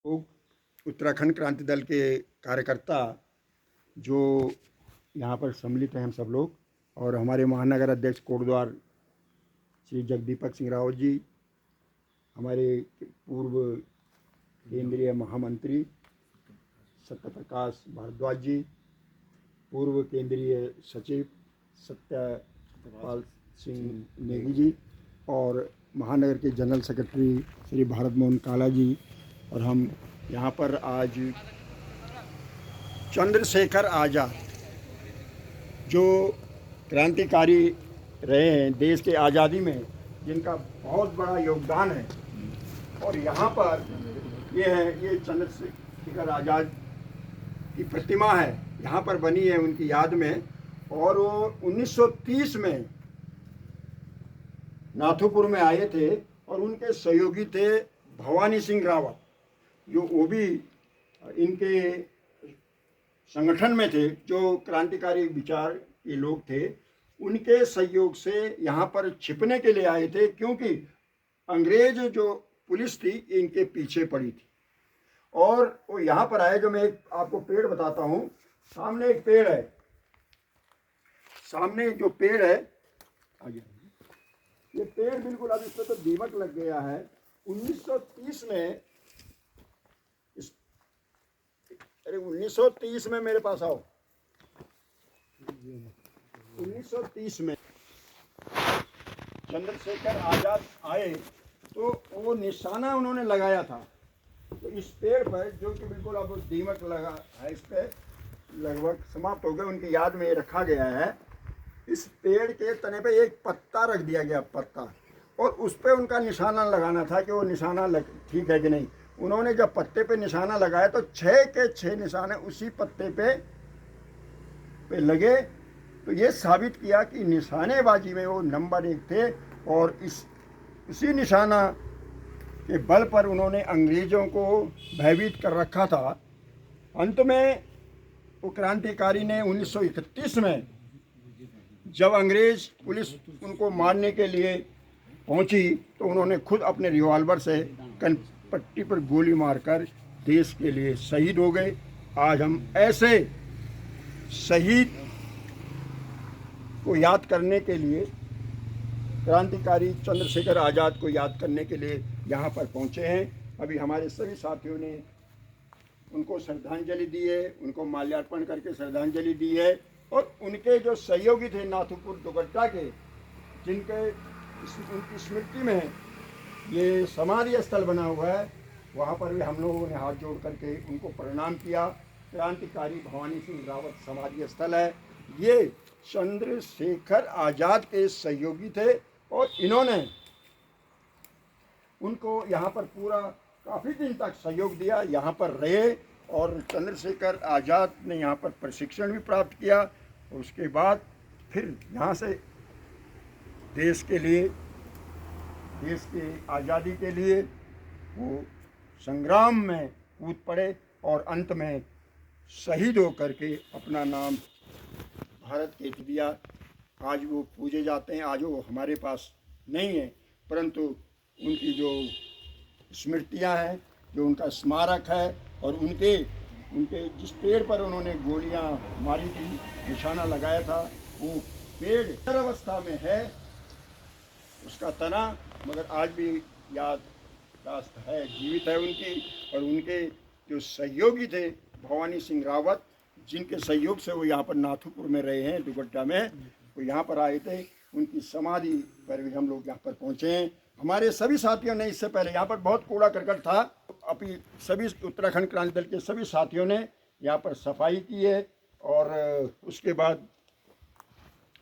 उत्तराखंड क्रांति दल के कार्यकर्ता जो यहाँ पर सम्मिलित हैं हम सब लोग, और हमारे महानगर अध्यक्ष कोटद्वार श्री जगदीपक सिंह रावत जी, हमारे पूर्व केंद्रीय महामंत्री सत्यप्रकाश भारद्वाज जी, पूर्व केंद्रीय सचिव सत्यपाल सिंह नेगी जी, और महानगर के जनरल सेक्रेटरी श्री भारत मोहन काला जी, और हम यहाँ पर आज चंद्रशेखर आज़ाद जो क्रांतिकारी रहे हैं देश के आज़ादी में, जिनका बहुत बड़ा योगदान है, और यहाँ पर ये चंद्रशेखर आज़ाद की प्रतिमा है, यहाँ पर बनी है उनकी याद में। और वो 1930 में नाथुपुर में आए थे, और उनके सहयोगी थे भवानी सिंह रावत, जो वो भी इनके संगठन में थे, जो क्रांतिकारी विचार के लोग थे। उनके सहयोग से यहाँ पर छिपने के लिए आए थे, क्योंकि अंग्रेज जो पुलिस थी इनके पीछे पड़ी थी। और वो यहाँ पर आए, जो मैं एक आपको पेड़ बताता हूँ। सामने एक पेड़ है, सामने जो पेड़ है आगे, ये पेड़ बिल्कुल, अब इस पर तो दीमक लग गया है। 1930 में 1930 में मेरे पास आओ। 1930 में चंद्रशेखर आज़ाद आए तो वो निशाना उन्होंने लगाया था, तो इस पेड़ पर, जो कि बिल्कुल अब दीमक लगा है, इस पर लगभग समाप्त हो गए, उनकी याद में ये रखा गया है। इस पेड़ के तने पे एक पत्ता रख दिया गया, पत्ता, और उस पर उनका निशाना लगाना था कि वो निशाना ठीक है कि नहीं। उन्होंने जब पत्ते पे निशाना लगाया तो 6 के 6 निशाने उसी पत्ते पे लगे, तो ये साबित किया कि निशानेबाजी में वो नंबर 1 थे। और इसी निशाना के बल पर उन्होंने अंग्रेज़ों को भयभीत कर रखा था। अंत में वो क्रांतिकारी ने 1931 में, जब अंग्रेज पुलिस उनको मारने के लिए पहुंची, तो उन्होंने खुद अपने रिवॉल्वर से कनपट्टी पर गोली मारकर देश के लिए शहीद हो गए। आज हम ऐसे शहीद को याद करने के लिए, क्रांतिकारी चंद्रशेखर आज़ाद को याद करने के लिए यहाँ पर पहुँचे हैं। अभी हमारे सभी साथियों ने उनको श्रद्धांजलि दी है, उनको माल्यार्पण करके श्रद्धांजलि दी है। और उनके जो सहयोगी थे नाथुपुर दुगड्डा के, जिनके उनकी स्मृति में ये समाधि स्थल बना हुआ है, वहाँ पर भी हम लोगों ने हाथ जोड़ करके उनको प्रणाम किया। क्रांतिकारी भवानी सिंह रावत समाधि स्थल है। ये चंद्रशेखर आज़ाद के सहयोगी थे, और इन्होंने उनको यहाँ पर पूरा काफ़ी दिन तक सहयोग दिया, यहाँ पर रहे, और चंद्रशेखर आज़ाद ने यहाँ पर प्रशिक्षण भी प्राप्त किया। और उसके बाद फिर यहाँ से देश के लिए, देश के आज़ादी के लिए वो संग्राम में कूद पड़े, और अंत में शहीद होकर के अपना नाम भारत के दिया। आज वो पूजे जाते हैं, आज वो हमारे पास नहीं है, परंतु उनकी जो स्मृतियाँ हैं, जो उनका स्मारक है, और उनके जिस पेड़ पर उन्होंने गोलियां मारी थी, निशाना लगाया था, वो पेड़ अवस्था में है, उसका तना, मगर आज भी याददाश्त है, जीवित है उनकी। और उनके जो सहयोगी थे भवानी सिंह रावत, जिनके सहयोग से वो यहाँ पर नाथुपुर में रहे हैं, दुगड्डा में, वो यहाँ पर आए थे। उनकी समाधि पर भी हम लोग यहाँ पर पहुँचे हैं। हमारे सभी साथियों ने, इससे पहले यहाँ पर बहुत कूड़ा करकट था, अभी सभी उत्तराखंड क्रांति दल के सभी साथियों ने यहाँ पर सफाई की है, और उसके बाद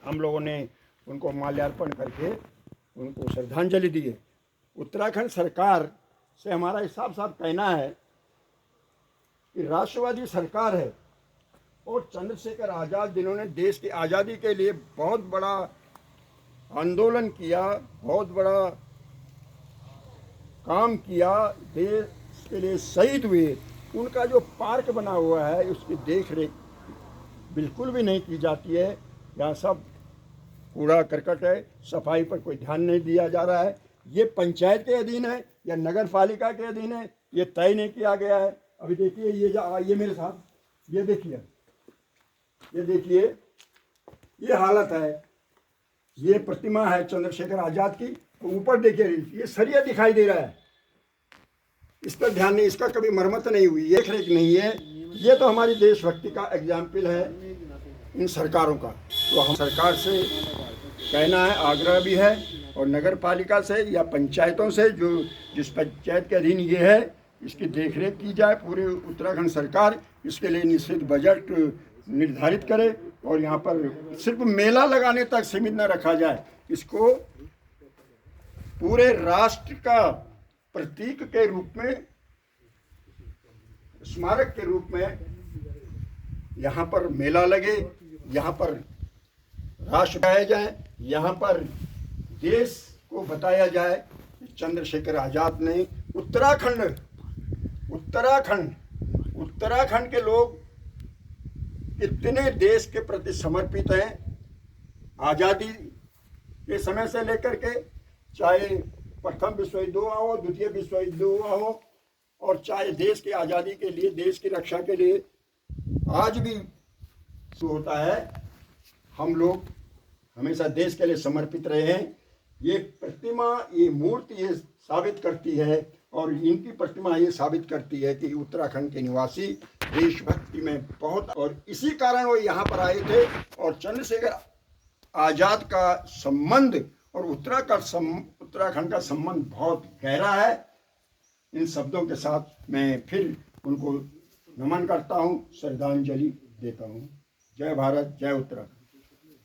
हम लोगों ने उनको माल्यार्पण करके उनको श्रद्धांजलि दी है। उत्तराखंड सरकार से हमारा साफ साफ कहना है कि राष्ट्रवादी सरकार है, और चंद्रशेखर आज़ाद, जिन्होंने देश की आज़ादी के लिए बहुत बड़ा आंदोलन किया, बहुत बड़ा काम किया, देश के लिए शहीद हुए, उनका जो पार्क बना हुआ है उसकी देख रेख बिल्कुल भी नहीं की जाती है। यहाँ सब कूड़ा करकट है, सफाई पर कोई ध्यान नहीं दिया जा रहा है। ये पंचायत के अधीन है या नगर पालिका के अधीन है, ये तय नहीं किया गया है। अभी देखिए ये मेरे साथ, ये देखिए, ये देखिए, ये हालत है। ये प्रतिमा है चंद्रशेखर आजाद की। तो ऊपर देखिए ये सरिया दिखाई दे रहा है, इस पर ध्यान नहीं, इसका कभी मरम्मत नहीं हुई, देख रेख नहीं है। ये तो हमारी देशभक्ति का एग्जाम्पल है इन सरकारों का। तो हम सरकार से कहना है, आग्रह भी है, और नगर पालिका से या पंचायतों से, जो जिस पंचायत के अधीन ये है, इसकी देखरेख की जाए। पूरे उत्तराखंड सरकार इसके लिए निश्चित बजट निर्धारित करे और यहाँ पर सिर्फ मेला लगाने तक सीमित न रखा जाए। इसको पूरे राष्ट्र का प्रतीक के रूप में, स्मारक के रूप में यहाँ पर मेला लगे, यहाँ पर राष्ट्र गाया जाए, यहाँ पर देश को बताया जाए कि चंद्रशेखर आजाद ने उत्तराखंड के लोग कितने देश के प्रति समर्पित हैं। आज़ादी के समय से लेकर के, चाहे प्रथम विश्व युद्ध हुआ हो, द्वितीय विश्व युद्ध हुआ हो, और चाहे देश की आज़ादी के लिए, देश की रक्षा के लिए आज भी होता है, हम लोग हमेशा देश के लिए समर्पित रहे हैं। ये प्रतिमा, ये मूर्ति ये साबित करती है, और इनकी प्रतिमा ये साबित करती है कि उत्तराखंड के निवासी देशभक्ति में बहुत, और इसी कारण वो यहाँ पर आए थे। और चंद्रशेखर आजाद का संबंध और उत्तराखंड का संबंध बहुत गहरा है। इन शब्दों के साथ मैं फिर उनको नमन करता हूँ, श्रद्धांजलि देता हूँ। जय भारत, जय उत्तराखंड।